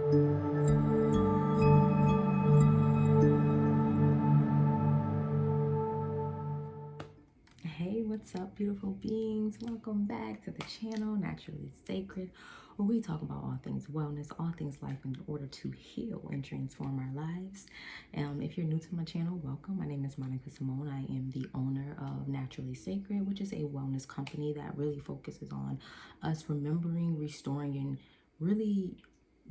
Hey, what's up, beautiful beings? Welcome back to the channel, Naturally Sacred, where we talk about all things wellness, all things life in order to heal and transform our lives. If you're new to my channel, welcome. My name is Monica Simone. I am the owner of Naturally Sacred, which is a wellness company that really focuses on us remembering, restoring, and really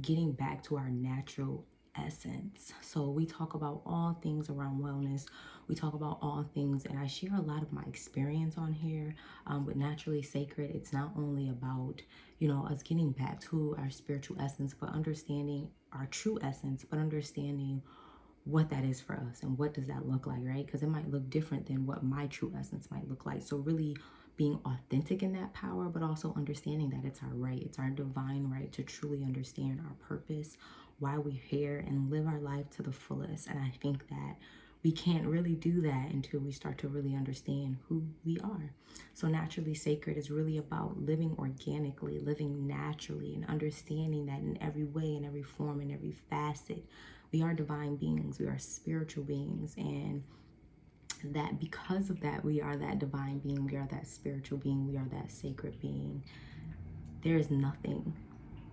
getting back to our natural essence. So we talk about all things around wellness. We talk about all things, and I share a lot of my experience on here with Naturally Sacred. It's not only about, us getting back to our spiritual essence, but understanding our true essence, but understanding what that is for us and what does that look like, right? Because it might look different than what my true essence might look like. So really being authentic in that power, but also understanding that it's our right, it's our divine right to truly understand our purpose, why we're here, and live our life to the fullest. And I think that we can't really do that until we start to really understand who we are. So Naturally Sacred is really about living organically, living naturally, and understanding that in every way, in every form, in every facet, we are divine beings, we are spiritual beings, and that because of that, we are that divine being, we are that spiritual being, we are that sacred being. There is nothing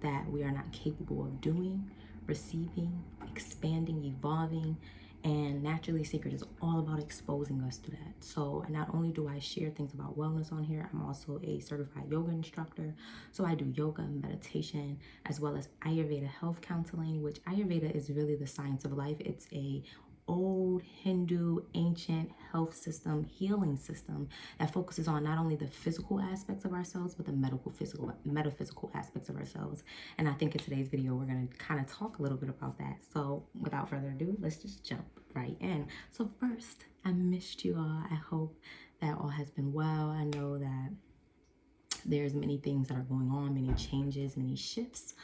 that we are not capable of doing, receiving, expanding, evolving, and Naturally Sacred is all about exposing us to that. So not only do I share things about wellness on here, I'm also a certified yoga instructor. So I do yoga, meditation, as well as Ayurveda health counseling, which Ayurveda is really the science of life. It's a old Hindu ancient health system, healing system that focuses on not only the physical aspects of ourselves, but the metaphysical aspects of ourselves. And I think in today's video, we're going to kind of talk a little bit about that. So without further ado, let's just jump right in. So first, I missed you all. I hope that all has been well. I know that there's many things that are going on, many changes, many shifts.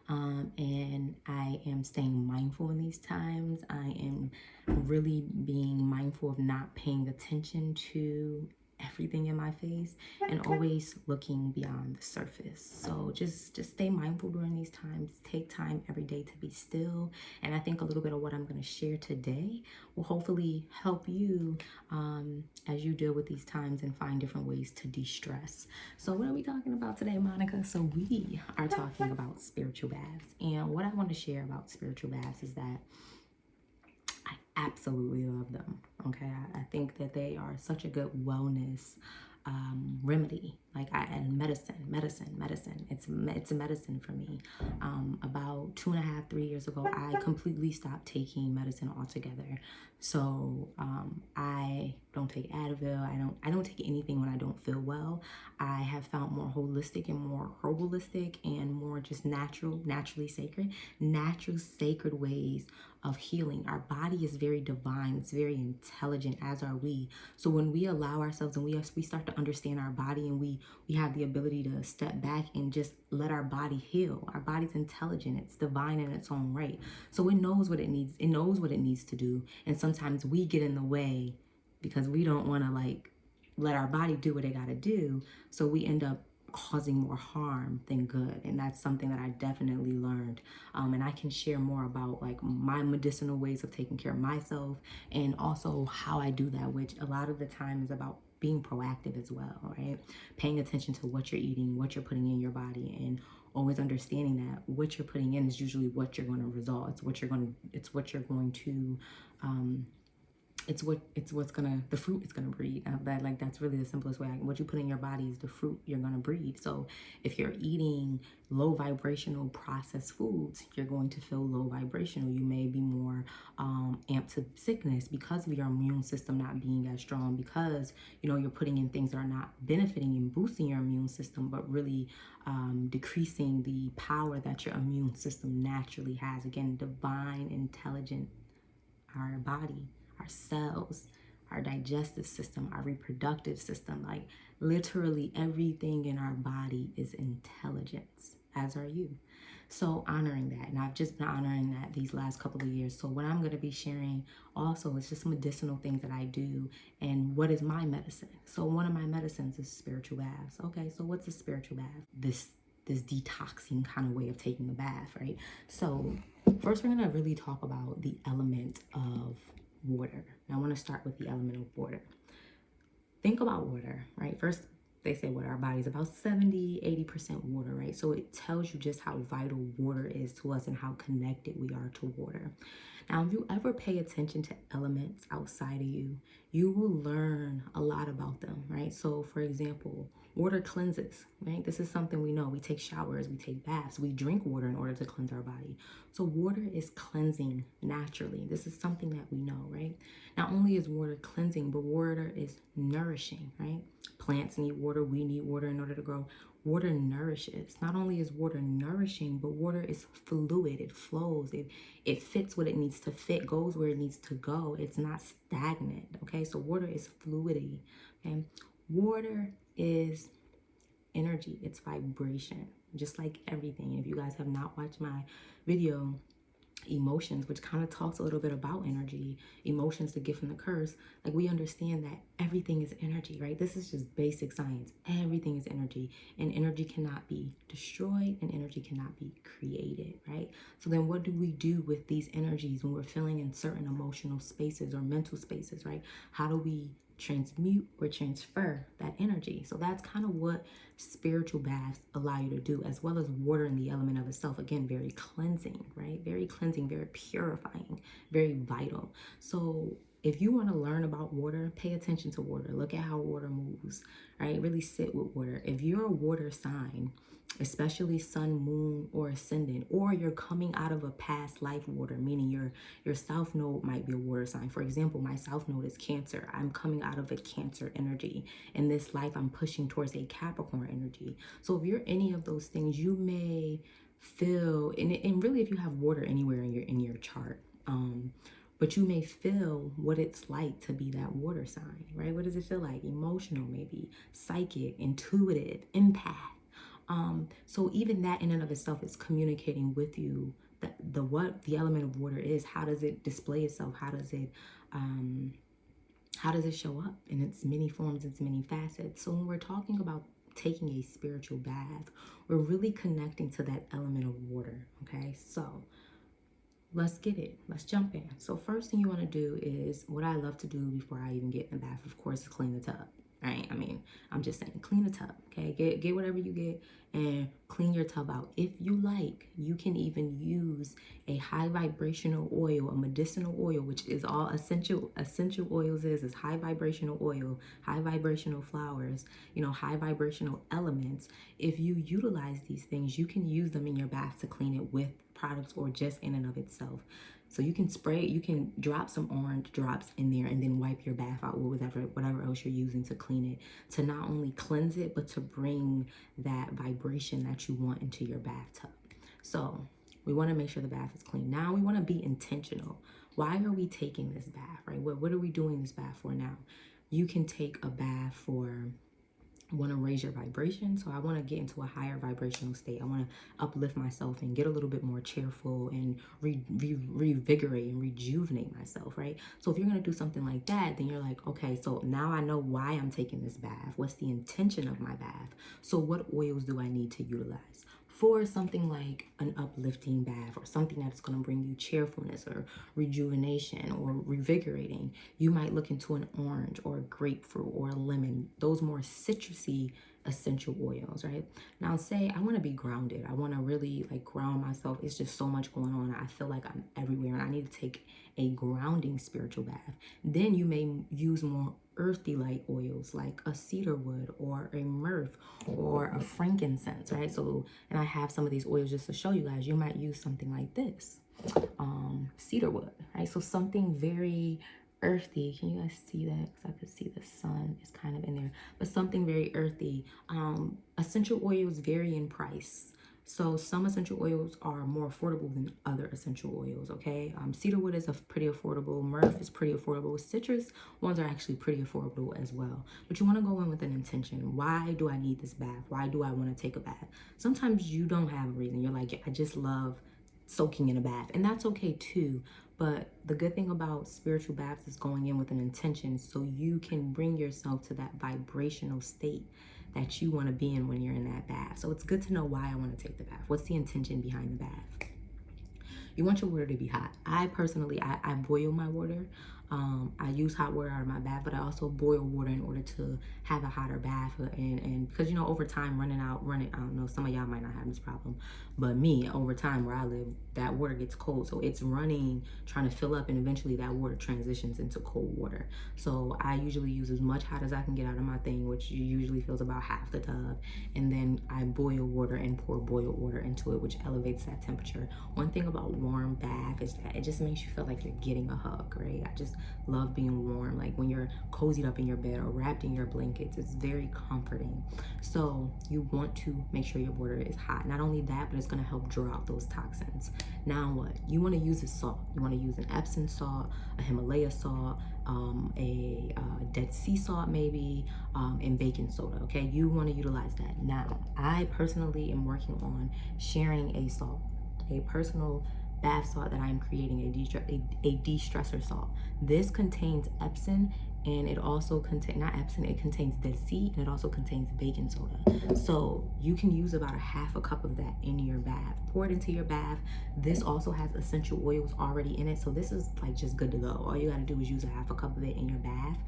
And I am staying mindful in these times. I am really being mindful of not paying attention to everything in my face and always looking beyond the surface. So just stay mindful during these times. Take time every day to be still. And I think a little bit of what I'm going to share today will hopefully help you as you deal with these times and find different ways to de-stress. So what are we talking about today, Monica? So we are talking about spiritual baths. And what I want to share about spiritual baths is that I absolutely love them. Okay, I think that they are such a good wellness remedy. And medicine. It's a medicine for me. About 2.5, 3 years ago, I completely stopped taking medicine altogether. So I don't take Advil. I don't take anything when I don't feel well. I have found more holistic and more herbalistic and more just naturally sacred, natural sacred ways of healing. Our body is very divine. It's very intelligent, as are we. So when we allow ourselves and we start to understand our body, and we have the ability to step back and just let our body heal. Our body's intelligent. It's divine in its own right. So it knows what it needs. It knows what it needs to do. And sometimes we get in the way because we don't want to let our body do what it got to do. So we end up causing more harm than good. And that's something that I definitely learned. And I can share more about my medicinal ways of taking care of myself and also how I do that, which a lot of the time is about being proactive as well, right? Paying attention to what you're eating, what you're putting in your body, and always understanding that what you're putting in is usually what you're going to result. It's what you're going to the fruit is gonna breed. That's really the simplest way. What you put in your body is the fruit you're gonna breed. So if you're eating low vibrational processed foods, you're going to feel low vibrational. You may be more amped to sickness because of your immune system not being as strong, because you're putting in things that are not benefiting and boosting your immune system, but really decreasing the power that your immune system naturally has. Again, divine, intelligent, our body, our cells, our digestive system, our reproductive system. Literally everything in our body is intelligence, as are you. So honoring that, and I've just been honoring that these last couple of years. So what I'm going to be sharing also is just medicinal things that I do and what is my medicine. So one of my medicines is spiritual baths. Okay, so what's a spiritual bath? This this detoxing kind of way of taking a bath, right? So first we're gonna really talk about the element of water. Now I want to start with the element of water. Think about water, right? First, they say what our body is about 70-80% water, right? So it tells you just how vital water is to us and how connected we are to water. Now, if you ever pay attention to elements outside of you, you will learn a lot about them, right? So for example, water cleanses, right? This is something we know. We take showers, we take baths, we drink water in order to cleanse our body. So water is cleansing naturally. This is something that we know, right? Not only is water cleansing, but water is nourishing, right? Plants need water, we need water in order to grow. Water nourishes. Not only is water nourishing, but water is fluid. It flows. It fits what it needs to fit, goes where it needs to go. It's not stagnant, okay? So water is fluidity, okay? Water is energy. It's vibration, just like everything. If you guys have not watched my video, emotions, which kind of talks a little bit about energy, emotions, the gift and the curse, like we understand that everything is energy, right? This is just basic science. Everything is energy, and energy cannot be destroyed and energy cannot be created, right? So then what do we do with these energies when we're feeling in certain emotional spaces or mental spaces, right? How do we transmute or transfer that energy? So that's kind of what spiritual baths allow you to do, as well as water in the element of itself. Again, very cleansing, right? Very cleansing, very purifying, very vital. So if you want to learn about water, pay attention to water. Look at how water moves, right? Really sit with water. If you're a water sign, especially sun, moon, or ascendant, or you're coming out of a past life water, meaning your south node might be a water sign. For example, my south node is Cancer. I'm coming out of a Cancer energy. In this life, I'm pushing towards a Capricorn energy. So if you're any of those things, you may feel, and really if you have water anywhere in your chart, but you may feel what it's like to be that water sign, right? What does it feel like? Emotional, maybe psychic, intuitive, empath. So even that in and of itself is communicating with you what the element of water is. How does it display itself? How does it show up in its many forms, its many facets? So when we're talking about taking a spiritual bath, we're really connecting to that element of water. Okay, so let's get it. Let's jump in. So first thing you want to do is what I love to do before I even get in the bath, of course, is clean the tub. Right? I mean, I'm just saying, clean the tub, okay? Get whatever you get and clean your tub out. If you like, you can even use a high vibrational oil, a medicinal oil, which is all essential oils is high vibrational oil, high vibrational flowers, high vibrational elements. If you utilize these things, you can use them in your bath to clean it with products or just in and of itself. So you can spray, you can drop some orange drops in there and then wipe your bath out with whatever else you're using to clean it, to not only cleanse it, but to bring that vibration that you want into your bathtub. So we want to make sure the bath is clean. Now we want to be intentional. Why are we taking this bath, right? What are we doing this bath for now? You can take a bath for, want to raise your vibration. So I want to get into a higher vibrational state. I want to uplift myself and get a little bit more cheerful and revigorate and rejuvenate myself, right? So if you're going to do something like that, then you're like, okay, so now I know why I'm taking this bath. What's the intention of my bath? So what oils do I need to utilize? For something like an uplifting bath or something that's going to bring you cheerfulness or rejuvenation or revigorating, you might look into an orange or a grapefruit or a lemon, those more citrusy essential oils, right? Now say I want to be grounded. I want to really ground myself. It's just so much going on. I feel like I'm everywhere and I need to take a grounding spiritual bath. Then you may use more earthy light oils like a cedar wood or a myrrh or a frankincense, right? So, and I have some of these oils just to show you guys. You might use something like this, cedar wood, right? So something very earthy. Can you guys see that? Because I could see the sun is kind of in there, but something very earthy. Essential oils vary in price. So some essential oils are more affordable than other essential oils, okay? Cedar wood is pretty affordable. Myrrh is pretty affordable. Citrus ones are actually pretty affordable as well. But you want to go in with an intention. Why do I need this bath? Why do I want to take a bath? Sometimes you don't have a reason. You're like, I just love soaking in a bath. And that's okay too. But the good thing about spiritual baths is going in with an intention so you can bring yourself to that vibrational state that you want to be in when you're in that bath. So it's good to know why I want to take the bath. What's the intention behind the bath? You want your water to be hot. I personally, I boil my water. I use hot water out of my bath, but I also boil water in order to have a hotter bath. And because, you know, over time, I don't know, some of y'all might not have this problem, but me, over time where I live, that water gets cold. So it's running, trying to fill up, and eventually that water transitions into cold water. So I usually use as much hot as I can get out of my thing, which usually fills about half the tub. And then I boil water and pour boiled water into it, which elevates that temperature. One thing about warm bath is that it just makes you feel like you're getting a hug, right? I just love being warm. Like when you're cozied up in your bed or wrapped in your blankets, it's very comforting. So you want to make sure your water is hot. Not only that, but it's going to help draw out those toxins. Now what? You want to use a salt. You want to use an Epsom salt, a Himalaya salt, a Dead Sea salt maybe, and baking soda, okay? You want to utilize that. Now, I personally am working on sharing a salt, a personal bath salt that I'm creating, a de-stressor salt. This contains Epsom, and it also contains, not Epsom, it contains Dead Sea, and it also contains baking soda. So you can use about a half a cup of that in your bath. Pour it into your bath. This also has essential oils already in it, so this is like just good to go. All you gotta do is use a half a cup of it in your bath,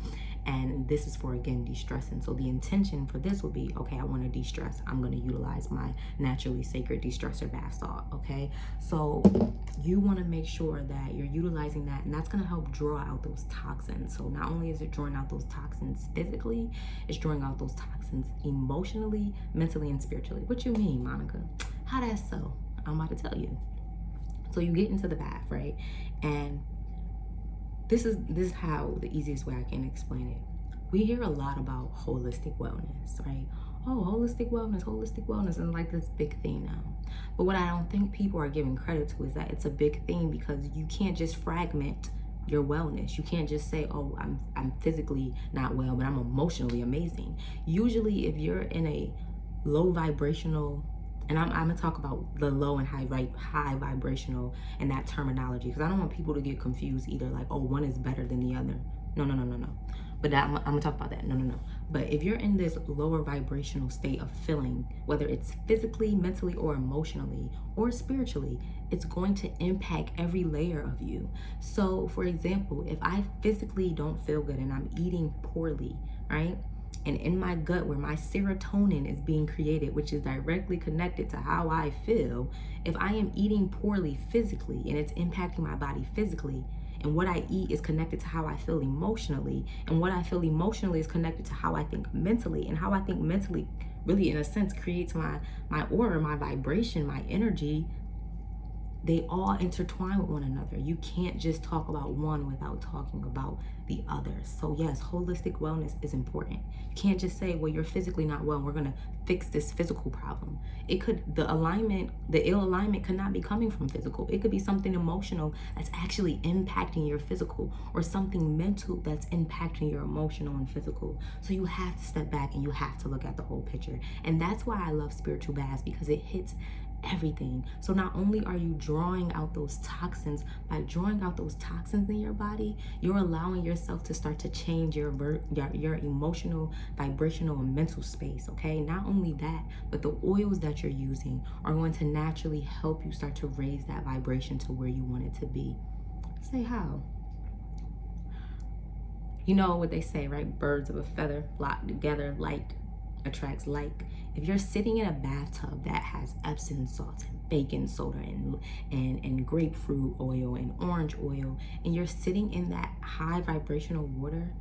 and this is for, again, de-stressing. So the intention for this would be, okay, I want to de-stress. I'm going to utilize my naturally sacred de-stressor bath salt, okay? So you want to make sure that you're utilizing that, and that's going to help draw out those toxins. So not only is it drawing out those toxins physically, it's drawing out those toxins emotionally, mentally, and spiritually. What you mean, Monica? How that's so? I'm about to tell you. So you get into the bath, right? And this is how the easiest way I can explain it. We hear a lot about holistic wellness, right? Oh, holistic wellness, and like this big thing now. But what I don't think people are giving credit to is that it's a big thing, because you can't just fragment your wellness. You can't just say, oh, I'm physically not well, but I'm emotionally amazing. Usually, if you're in a low vibrational, and I'm gonna talk about the low and high vibrational and that terminology, because I don't want people to get confused either, like, oh, one is better than the other. No. But I'm gonna talk about that. No. But if you're in this lower vibrational state of feeling, whether it's physically, mentally, or emotionally, or spiritually, it's going to impact every layer of you. So, for example, if I physically don't feel good and I'm eating poorly, right? And in my gut, where my serotonin is being created, which is directly connected to how I feel, if I am eating poorly physically and it's impacting my body physically, and what I eat is connected to how I feel emotionally, and what I feel emotionally is connected to how I think mentally, and how I think mentally really, in a sense, creates my aura, my vibration, my energy. They all intertwine with one another. You can't just talk about one without talking about the other. So yes, holistic wellness is important. You can't just say, well, you're physically not well, we're gonna fix this physical problem. The ill alignment could not be coming from physical. It could be something emotional that's actually impacting your physical, or something mental that's impacting your emotional and physical. So you have to step back and you have to look at the whole picture. And that's why I love spiritual baths, because it hits everything. So not only are you drawing out those toxins, by drawing out those toxins in your body, you're allowing yourself to start to change your emotional, vibrational, and mental space, okay? Not only that, but the oils that you're using are going to naturally help you start to raise that vibration to where you want it to be. Say how? You know what they say, right? Birds of a feather flock together, like attracts like. If you're sitting in a bathtub that has Epsom salt and baking soda and grapefruit oil and orange oil, and you're sitting in that high vibrational water,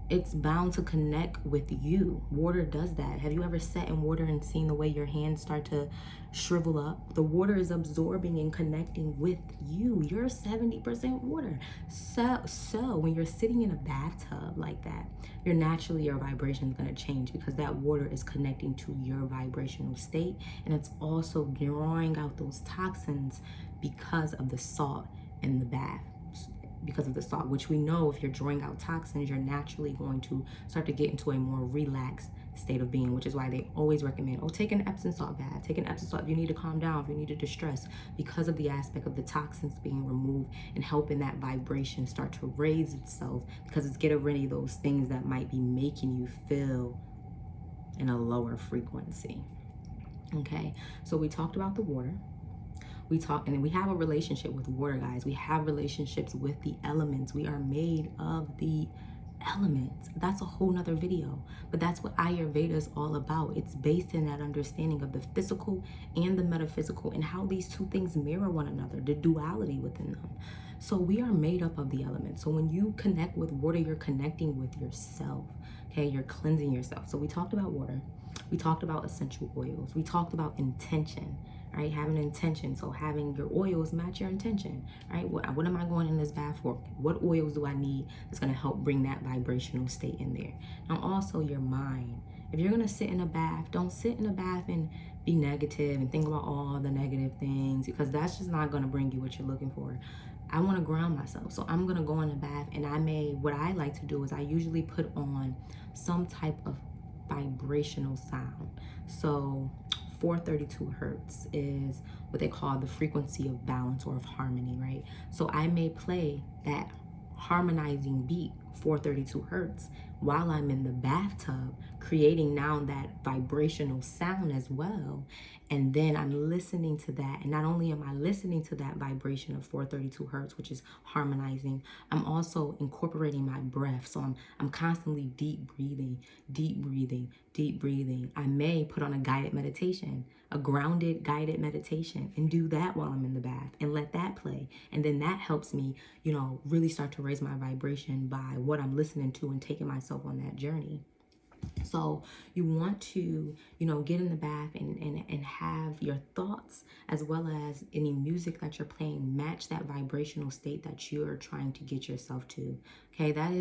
it's bound to connect with you. Water does that. Have you ever sat in water and seen the way your hands start to shrivel up? The water is absorbing and connecting with you. You're 70% water. So when you're sitting in a bathtub like that, your vibration is going to change, because that water is connecting to your vibrational state, and it's also drawing out those toxins because of the salt in the bath. Because of the salt, which we know, if you're drawing out toxins, you're naturally going to start to get into a more relaxed state of being, which is why they always recommend, oh, take an Epsom salt bath. Take an Epsom salt if you need to calm down, if you need to distress, because of the aspect of the toxins being removed and helping that vibration start to raise itself, because it's getting rid of those things that might be making you feel in a lower frequency. Okay, so we talked about the water. We talk, and we have a relationship with water, guys. We have relationships with the elements. We are made of the elements. That's a whole nother video, but that's what Ayurveda is all about. It's based in that understanding of the physical and the metaphysical, and how these two things mirror one another, the duality within them. So we are made up of the elements. So when you connect with water, you're connecting with yourself. Okay, you're cleansing yourself. So we talked about water. We talked about essential oils. We talked about intention, right? Having intention. So having your oils match your intention, right? What am I going in this bath for? What oils do I need that's going to help bring that vibrational state in there? Now, also your mind. If you're going to sit in a bath, don't sit in a bath and be negative and think about all the negative things, because that's just not going to bring you what you're looking for. I want to ground myself. So I'm going to go in a bath, and what I like to do is I usually put on some type of vibrational sound. So 432 hertz is what they call the frequency of balance or of harmony, right? So I may play that harmonizing beat, 432 hertz, while I'm in the bathtub, creating now that vibrational sound as well. And then I'm listening to that. And not only am I listening to that vibration of 432 hertz, which is harmonizing, I'm also incorporating my breath. So I'm constantly deep breathing, deep breathing, deep breathing. I may put on a guided meditation, a grounded guided meditation, and do that while I'm in the bath and let that play. And then that helps me, really start to raise my vibration by what I'm listening to and taking myself on that journey. So you want to, get in the bath and have your thoughts as well as any music that you're playing match that vibrational state that you're trying to get yourself to. Okay, that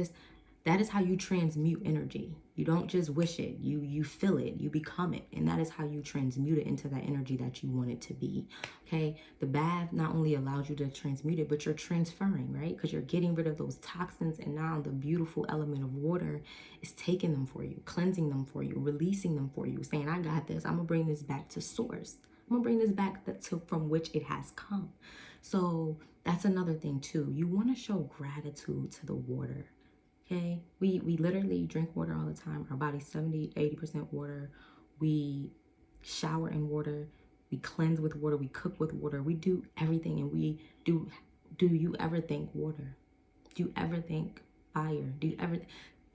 is how you transmute energy. You don't just wish it, you feel it, you become it. And that is how you transmute it into that energy that you want it to be. Okay, the bath not only allows you to transmute it, but you're transferring, right? Because you're getting rid of those toxins, and now the beautiful element of water is taking them for you, cleansing them for you, releasing them for you, saying, I got this. I'm gonna bring this back to source. I'm gonna bring this back from which it has come. So that's another thing too. You want to show gratitude to the water. Okay, we literally drink water all the time. Our body's 70-80% water. We shower in water. We cleanse with water. We cook with water. We do everything, and we do. Do you ever think water? Do you ever think fire? Do you ever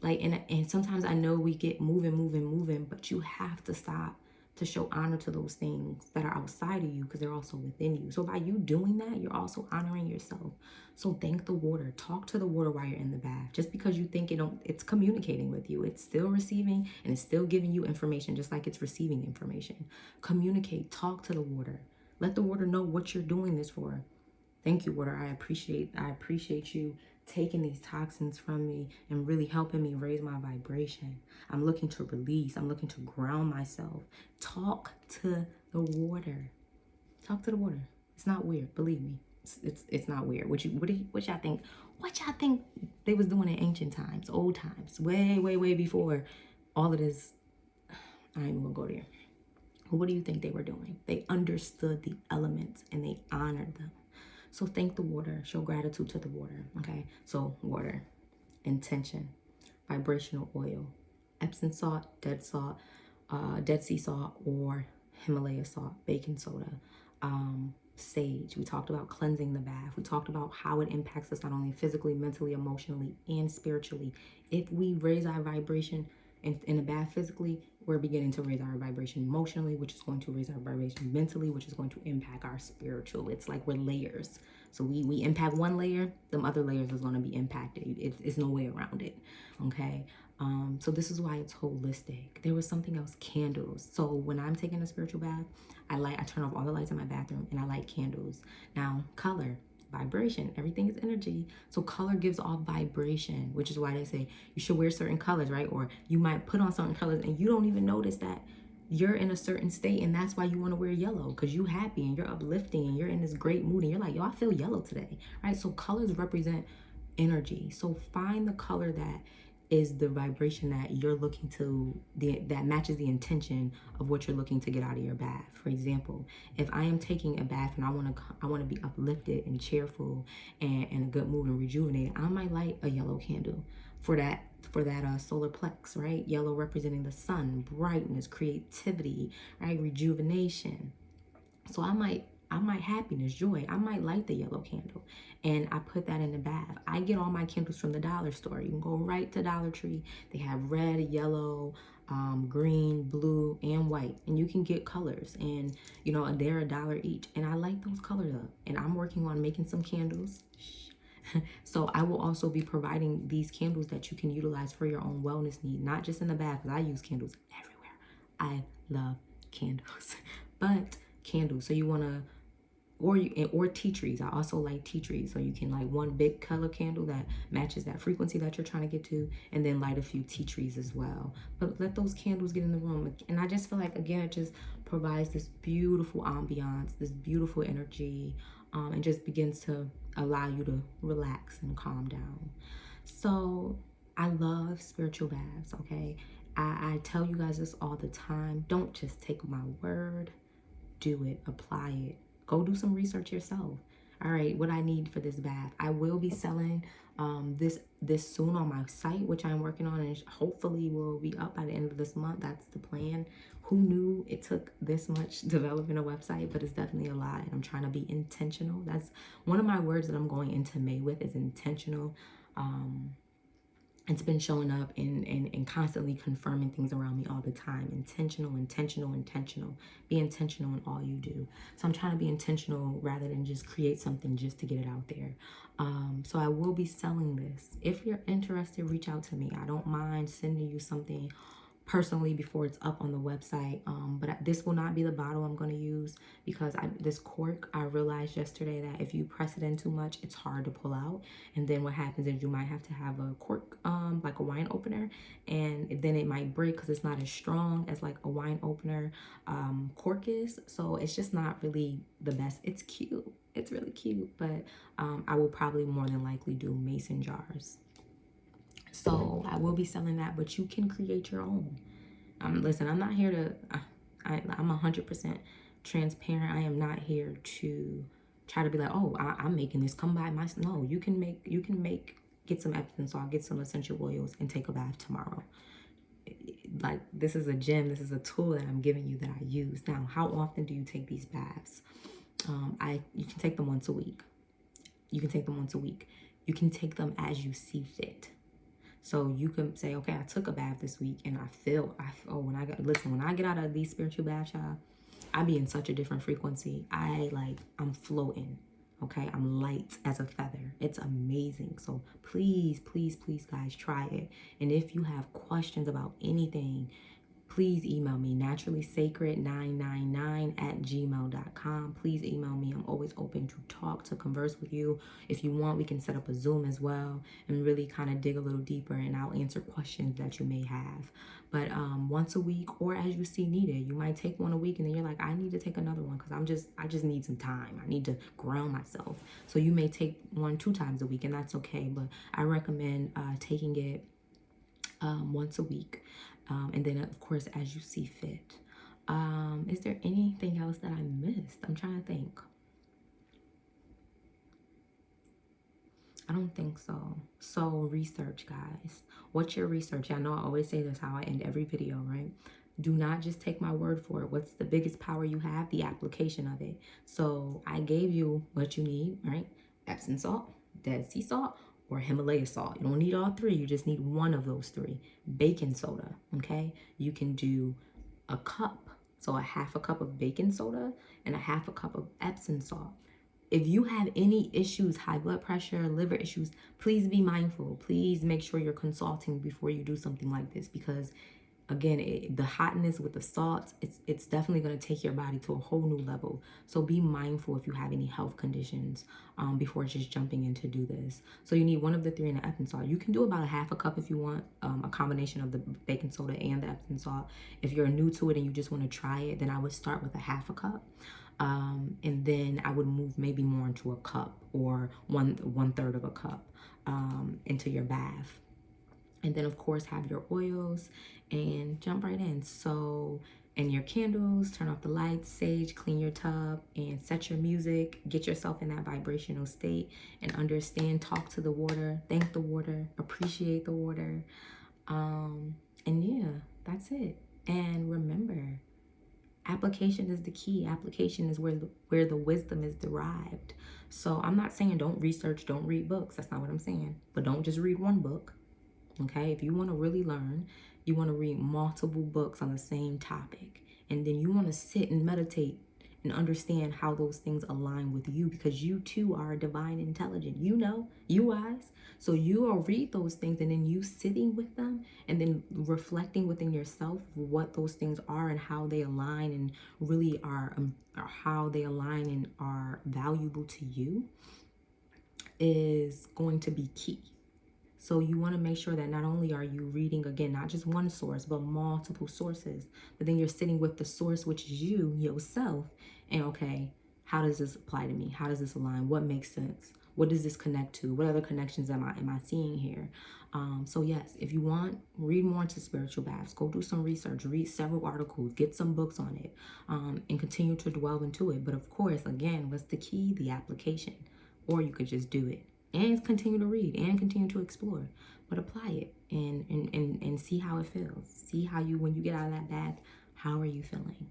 and sometimes I know we get moving, but you have to stop to show honor to those things that are outside of you, because they're also within you. So by you doing that, you're also honoring yourself. So thank the water. Talk to the water while you're in the bath. Just because you think it's communicating with you, it's still receiving, and it's still giving you information, just like it's receiving information. Communicate. Talk to the water. Let the water know what you're doing this for. Thank you, water. I appreciate you taking these toxins from me and really helping me raise my vibration. I'm looking to release. I'm looking to ground myself. Talk to the water. Talk to the water. It's not weird. Believe me. It's not weird. What y'all think? What y'all think they was doing in ancient times, old times, way before all of this? I ain't even gonna go there. What do you think they were doing? They understood the elements and they honored them. So thank the water. Show gratitude to the water. Okay. So water, intention, vibrational oil, Epsom salt, Dead Sea salt, or Himalaya salt, baking soda, sage. We talked about cleansing the bath. We talked about how it impacts us not only physically, mentally, emotionally, and spiritually. If we raise our vibration in the bath physically, we're beginning to raise our vibration emotionally, which is going to raise our vibration mentally, which is going to impact our spiritual. It's like we're layers. So we impact one layer, them other layers is going to be impacted. It's no way around it. Okay. So this is why it's holistic. There was something else, candles. So when I'm taking a spiritual bath, I turn off all the lights in my bathroom and I light candles. Now, color, vibration, everything is energy. So color gives off vibration, which is why they say you should wear certain colors, right? Or you might put on certain colors and you don't even notice that you're in a certain state, and that's why you want to wear yellow, because you're happy and you're uplifting and you're in this great mood and you're like, yo, I feel yellow today, right? So colors represent energy. So find the color that is the vibration that you're looking to, that matches the intention of what you're looking to get out of your bath. For example, if I am taking a bath and I want to be uplifted and cheerful and in a good mood and rejuvenated, I might light a yellow candle for for that solar plex, right? Yellow representing the sun, brightness, creativity, right? Rejuvenation. So I might happiness, joy. I might light the yellow candle and I put that in the bath. I get all my candles from the dollar store. You can go right to Dollar Tree. They have red, yellow, green, blue, and white. And you can get colors. And, you know, they're $1 each. And I light those colors up. And I'm working on making some candles. So I will also be providing these candles that you can utilize for your own wellness need, not just in the bath, because I use candles everywhere. I love candles, but candles. So you want to, or tea trees. I also like tea trees. So you can light one big color candle that matches that frequency that you're trying to get to, and then light a few tea trees as well. But let those candles get in the room. And I just feel like, again, it just provides this beautiful ambiance, this beautiful energy, and just begins to allow you to relax and calm down. So I love spiritual baths, okay? I tell you guys this all the time. Don't just take my word. Do it. Apply it. Go do some research yourself. All right, what I need for this bath. I will be selling this soon on my site, which I'm working on, and hopefully will be up by the end of this month. That's the plan. Who knew it took this much developing a website, but it's definitely a lot. And I'm trying to be intentional. That's one of my words that I'm going into May with, is intentional. It's been showing up and constantly confirming things around me all the time. Intentional, intentional, intentional. Be intentional in all you do. So I'm trying to be intentional rather than just create something just to get it out there. So I will be selling this. If you're interested, reach out to me. I don't mind sending you something personally before it's up on the website. But this will not be the bottle I'm going to use, because this cork, I realized yesterday that if you press it in too much, it's hard to pull out. And then what happens is you might have to have a cork, like a wine opener, and then it might break because it's not as strong as like a wine opener cork is. So it's just not really the best. It's cute. It's really cute, but I will probably more than likely do mason jars. So I will be selling that, but you can create your own. Listen, I'm not here to, I'm 100% transparent. I am not here to try to be like, oh, I'm making this, come by my, no, you can make, get some Epsom salt, get some essential oils, and take a bath tomorrow. Like, this is a gem, this is a tool that I'm giving you that I use. Now, how often do you take these baths? You can take them once a week. You can take them once a week. You can take them as you see fit. So you can say, okay, I took a bath this week and when I get out of these spiritual baths, y'all, I be in such a different frequency. I'm floating. Okay, I'm light as a feather. It's amazing. So please, please, please, guys, try it. And if you have questions about anything, please email me, naturallysacred999@gmail.com. Please email me. I'm always open to talk, to converse with you. If you want, we can set up a Zoom as well and really kind of dig a little deeper, and I'll answer questions that you may have. But once a week, or as you see needed. You might take one a week and then you're like, I need to take another one because I just need some time. I need to ground myself. So you may take 1-2 times a week, and that's okay. But I recommend taking it once a week. And then, of course, as you see fit. Is there anything else that I missed? I'm trying to think. I don't think so. So research, guys. What's your research? I know I always say this, how I end every video, right? Do not just take my word for it. What's the biggest power you have? The application of it. So I gave you what you need, right? Epsom salt, Dead Sea salt, or Himalaya salt. You don't need all three. You just need one of those three. Baking soda, okay? You can do a cup. So a half a cup of baking soda and a half a cup of Epsom salt. If you have any issues, high blood pressure, liver issues, please be mindful. Please make sure you're consulting before you do something like this, because again, the hotness with the salt, it's definitely going to take your body to a whole new level. So be mindful if you have any health conditions before just jumping in to do this. So you need one of the three in the Epsom salt. You can do about a half a cup if you want, a combination of the baking soda and the Epsom salt. If you're new to it and you just want to try it, then I would start with a half a cup. And then I would move maybe more into a cup, or one third of a cup into your bath. And then, of course, have your oils and jump right in. So, and your candles, turn off the lights, sage, clean your tub, and set your music. Get yourself in that vibrational state and understand, talk to the water, thank the water, appreciate the water. And yeah, that's it. And remember, application is the key. Application is where the wisdom is derived. So I'm not saying don't research, don't read books. That's not what I'm saying. But don't just read one book. Okay? If you want to really learn, you want to read multiple books on the same topic. And then you want to sit and meditate and understand how those things align with you, because you too are a divine intelligent. You know, you wise. So you will read those things, and then you sitting with them and then reflecting within yourself what those things are and how they align and really are, or how they align and are valuable to you, is going to be key. So you want to make sure that not only are you reading, again, not just one source, but multiple sources, but then you're sitting with the source, which is you, yourself, and okay, how does this apply to me? How does this align? What makes sense? What does this connect to? What other connections am I seeing here? So yes, if you want, read more into spiritual baths. Go do some research. Read several articles. Get some books on it, and continue to delve into it. But of course, again, what's the key? The application. Or you could just do it and continue to read and continue to explore, but apply it and see how it feels. See how you, when you get out of that bath, how are you feeling?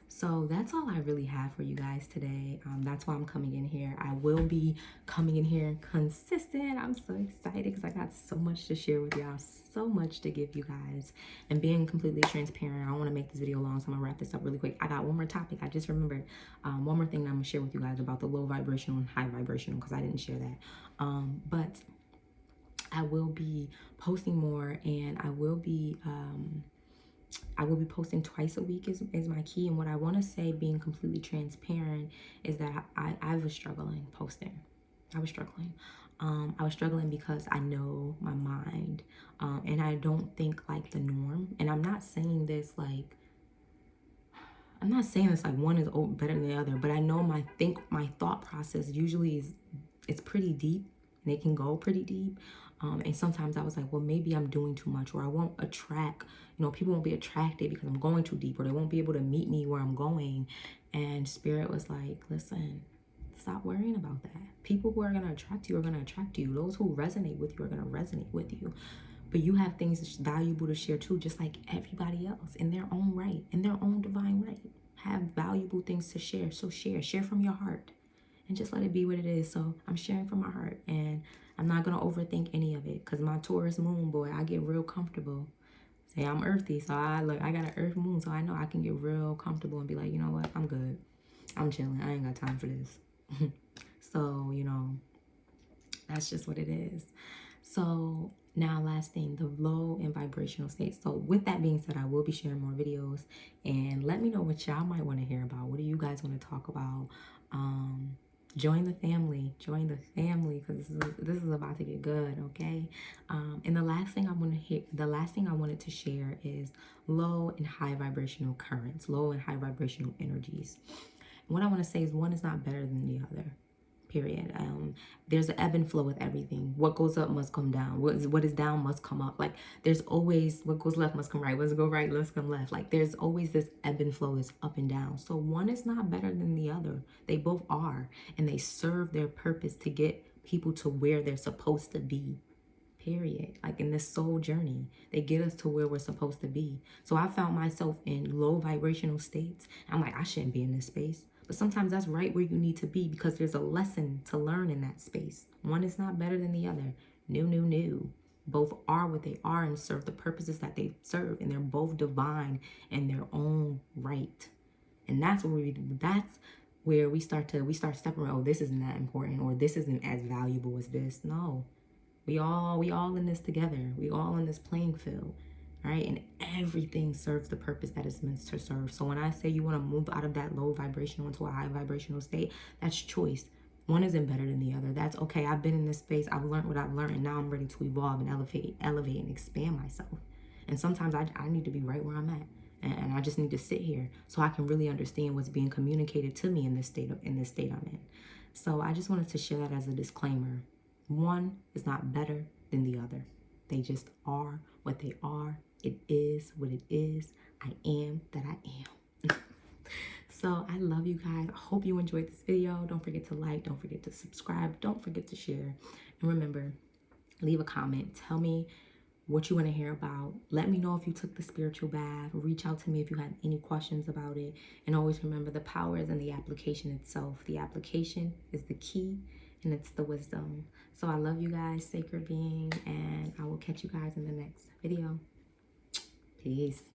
So that's all I really have for you guys today. That's why I'm coming in here. I will be coming in here consistent. I'm so excited because I got so much to share with y'all, so much to give you guys, and being completely transparent. I don't want to make this video long, so I'm gonna wrap this up really quick. I got one more topic. I just remembered one more thing that I'm gonna share with you guys about the low vibrational and high vibrational, because I didn't share that. But I will be posting more, and I will be posting twice a week is my key. And what I want to say, being completely transparent, is that I was struggling posting. I was struggling. I was struggling because I know my mind, and I don't think like the norm. And I'm not saying this like one is better than the other, but I know my thought process usually it's pretty deep, and it can go pretty deep. And sometimes I was like, well, maybe I'm doing too much, or I won't attract, people won't be attracted because I'm going too deep, or they won't be able to meet me where I'm going. And Spirit was like, listen, stop worrying about that. People who are going to attract you are going to attract you. Those who resonate with you are going to resonate with you. But you have things that's valuable to share too, just like everybody else, in their own right, in their own divine right. Have valuable things to share. So share from your heart, and just let it be what it is. So I'm sharing from my heart, and I'm not going to overthink any of it, because my Taurus moon, boy, I get real comfortable. Say I'm earthy, so I got an earth moon, so I know I can get real comfortable and be like, you know what, I'm good. I'm chilling. I ain't got time for this. So, that's just what it is. So now, last thing, the low and vibrational state. So with that being said, I will be sharing more videos, and let me know what y'all might want to hear about. What do you guys want to talk about? Join the family, because this is about to get good, okay? And the last thing I wanted to share is low and high vibrational currents, low and high vibrational energies. And what I want to say is, one is not better than the other. Period. There's an ebb and flow with everything. What goes up must come down. What is down must come up. Like, there's always, what goes left must come right. What goes right must come left. Like, there's always this ebb and flow, this up and down. So one is not better than the other. They both are, and they serve their purpose to get people to where they're supposed to be. Period. Like, in this soul journey, they get us to where we're supposed to be. So I found myself in low vibrational states. I'm like, I shouldn't be in this space. But sometimes that's right where you need to be, because there's a lesson to learn in that space. One is not better than the other. No. Both are what they are and serve the purposes that they serve. And they're both divine in their own right. And that's where we start stepping around, oh, this isn't that important, or this isn't as valuable as this. No. We all in this together. We all in this playing field. Right? And everything serves the purpose that it's meant to serve. So when I say you want to move out of that low vibrational into a high vibrational state, that's choice. One isn't better than the other. That's okay. I've been in this space. I've learned what I've learned, and now I'm ready to evolve and elevate and expand myself. And sometimes I need to be right where I'm at. And I just need to sit here so I can really understand what's being communicated to me in this state I'm in. So I just wanted to share that as a disclaimer. One is not better than the other. They just are what they are. It is what it is. I am that I am. So I love you guys. I hope you enjoyed this video. Don't forget to like. Don't forget to subscribe. Don't forget to share. And remember, leave a comment. Tell me what you want to hear about. Let me know if you took the spiritual bath. Reach out to me if you had any questions about it. And always remember, the power is in the application itself. The application is the key, and it's the wisdom. So I love you guys, sacred being, and I will catch you guys in the next video. Peace.